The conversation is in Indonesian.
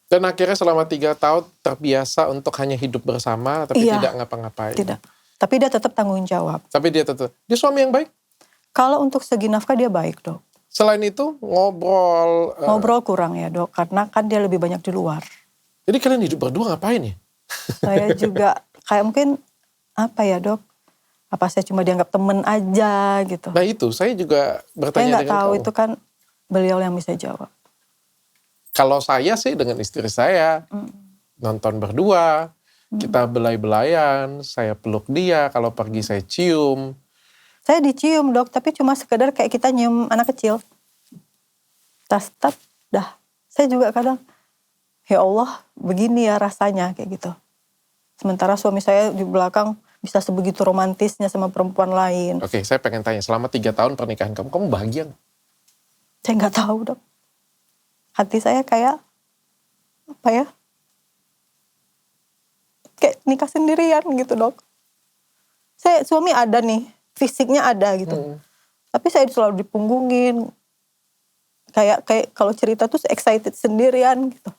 Dan akhirnya selama 3 tahun terbiasa untuk hanya hidup bersama, tapi Iya, tidak ngapa-ngapain. tidak. Tapi dia tetap tanggung jawab. Tapi dia suami yang baik? Kalau untuk segi nafkah dia baik, Dok. Selain itu ngobrol. Ngobrol kurang ya, Dok, karena kan dia lebih banyak di luar. Jadi kalian hidup berdua ngapain ya? Saya juga kayak mungkin apa ya, Dok? Apa saya cuma dianggap temen aja gitu. Nah itu, saya juga Saya bertanya nggak dengan tahu, kamu. itu kan beliau yang bisa jawab. Kalau saya sih dengan istri saya, nonton berdua, kita belai-belayan, saya peluk dia, kalau pergi saya cium. Saya dicium, Dok, tapi cuma sekedar kayak kita nyium anak kecil. Tas, dah. Saya juga kadang, ya Allah, begini ya rasanya kayak gitu. Sementara suami saya di belakang bisa sebegitu romantisnya sama perempuan lain. Oke, saya pengen tanya, selama 3 tahun pernikahan kamu bahagia nggak? Saya nggak tahu, Dok. Hati saya kayak, apa ya, kayak nikah sendirian gitu, Dok. Suami ada nih, fisiknya ada gitu. Tapi saya selalu dipunggungin. Kayak kalau cerita tuh excited sendirian gitu.